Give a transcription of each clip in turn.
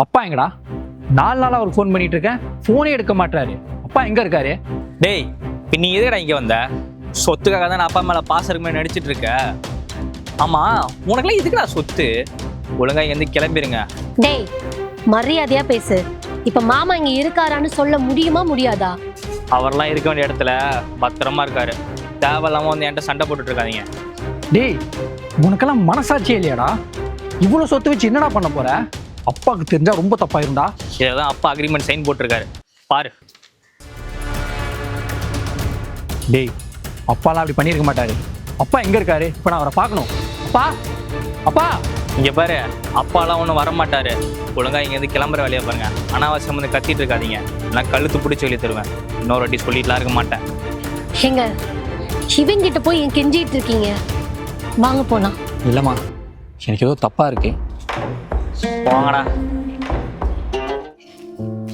அப்பா எங்கடா? 4 நாளா அவருக்கு ஃபோன் பண்ணிட்டு இருக்கேன், ஃபோனே எடுக்க மாட்டாரு. அப்பா எங்க இருக்காரு? டேய் இப்போ நீ எதுக்கடா இங்கே வந்த? சொத்துக்காக தான் நான் அப்பா மேலே பாசம் இருக்குமே நடிச்சிட்டு இருக்க. ஆமாம், உனக்குலாம் எதுக்குடா சொத்து? ஒழுங்கா இங்கேருந்து கிளம்பிருங்க. டேய் மரியாதையா பேசு. இப்ப மாமா இங்க இருக்காரான்னு சொல்ல முடியுமா முடியாதா? அவர்லாம் இருக்க வேண்டிய இடத்துல பத்திரமா இருக்காரு. தேவையில்லாம வந்து என்கிட்ட சண்டை போட்டுட்டு இருக்காதீங்க. டேய் உனக்கெல்லாம் மனசாட்சியே இல்லையாடா? இவ்வளோ சொத்து வச்சு என்னடா பண்ண போற? அப்பாவுக்கு தெரிஞ்சா ரொம்ப தப்பாயிருந்தா. இதை தான் அப்பா அக்ரிமெண்ட் சைன் போட்டிருக்காரு பாரு. டேய் அப்பாலாம் அப்படி பண்ணியிருக்க மாட்டாரு. அப்பா எங்க இருக்காரு? இப்போ நான் அவரை பார்க்கணும். அப்பா அப்பா இங்கே பாரு, அப்பாலாம் ஒன்றும் வரமாட்டாரு. ஒழுங்கா இங்கேருந்து கிளம்புற வேலையை பாருங்க. அனாவசியம் வந்து கத்திட்டு இருக்காதீங்க. நான் கழுத்து பிடிச்சி சொல்லி தருவேன். இன்னொரு வாட்டி சொல்லிட்டுலாம் இருக்க மாட்டேன். எங்க இவங்கிட்ட போய் என் கெஞ்சிட்டு இருக்கீங்க? வாங்க போலாம். இல்லைம்மா, எனக்கு ஏதோ தப்பா இருக்கு. போங்கடா.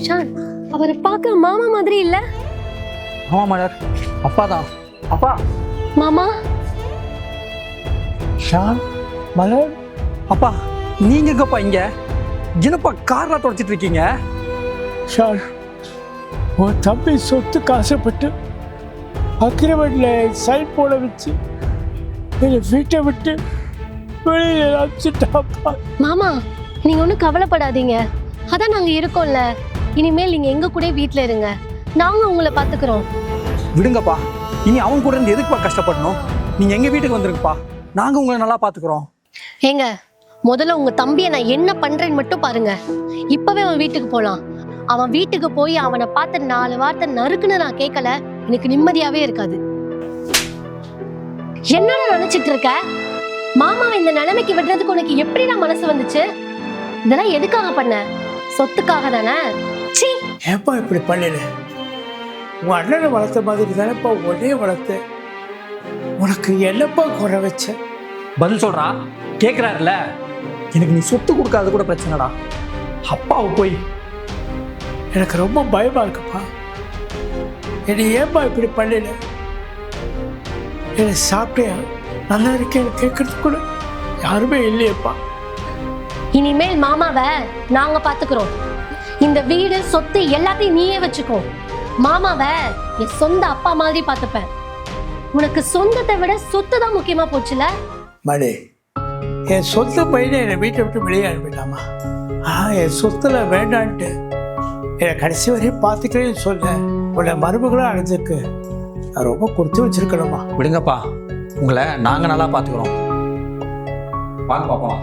ஷான், அவரை பார்க்க மாமா மாதிரி இல்ல. ஆமா மலர், அப்பா தான். அப்பா. மாமா ஷான், மலர், அப்பா நீங்க எங்கப்பா இங்க? என்னப்பா கார்ல தொடச்சிட்டு இருக்கீங்க? ஷான், உன் தம்பி சொத்துக்கு ஆசைப்பட்டு அக்ரிமெண்ட்டில் சைன் போட வச்சு என்னை வீட்டை விட்டு வெளியில் அனுப்பிச்சிட்டாப்பா. மாமா நீங்க ஒன்றும் கவலைப்படாதீங்க. அதான் நாங்க இருக்கோம்ல. இனிமேல் நீங்க எங்க கூட வீட்டில் இருங்க. நாங்க உங்களை பார்த்துக்கிறோம். விடுங்கப்பா, இனி அவங்க கூட இருந்து எதுக்குப்பா கஷ்டப்படணும்? நீங்க எங்க வீட்டுக்கு வந்துருங்கப்பா, நாங்க உங்களை நல்லா பாத்துக்கிறோம். ஏங்க முதல்ல உங்க தம்பியை நான் என்ன பண்றேன்னு மட்டும் பாருங்க. இப்பவே அவன் வீட்டுக்கு போலாம். அவன் வீட்டுக்கு போய் அவனை பார்த்து 4 வார்த்தை நறுக்குன்னு நான் கேட்கல, எனக்கு நிம்மதியாவே இருக்காது. என்னடா நினைச்சிட்டு இருக்க? மாமாவை இந்த நிலைமைக்கு விடுறதுக்கு உனக்கு எப்படி நான் மனசு வந்துச்சு? இதெல்லாம் எதுக்காக பண்ண? சொத்துக்காக தானே? சீ, ஏப்பா இப்படி பண்ணல? உன் அண்ணனை வளர்த்த மாதிரி தானேப்பா உடனே வளர்த்த. உனக்கு என்னப்பா குறை வச்ச? பதில் சொல்றா, கேக்குறாருல. எனக்கு நீ சொத்து கொடுக்காது கூட பிரச்சனைடா. அப்பாவை போய் எனக்கு ரொம்ப பயமா இருக்குப்பா. என்னை ஏப்பா இப்படி பண்ணல? என்னை சாப்பிட்டியா, நல்லா இருக்கேன்னு கேட்கறதுக்கு கூட யாருமே இல்லையப்பா. இனிமேல் மாமாவை நாங்க பாத்துக்கிறோம். இந்த வீடு சொத்து எல்லாத்தையும் நீயே வச்சுக்கோ. மாமாவை என் சொந்த அப்பா மாதிரி பார்த்துப்பேன். உனக்கு சொந்தத்தை விட சொத்து தான் முக்கியமா போச்சுல. மணி, என் சொந்த பையனை என்னை வீட்டை விட்டு வெளியே அனுப்பிட்டாமா. என் சொத்துல வேண்டான்ட்டு என்னை கடைசி வரையும் பார்த்துக்கிறேன்னு சொல்ல உன்னை மருமகளும் அடைஞ்சிருக்கு. நான் ரொம்ப கொடுத்து வச்சிருக்கணுமா. விடுங்கப்பா, உங்களை நாங்க நல்லா பாத்துக்கிறோம். வாங்க பாப்போம்.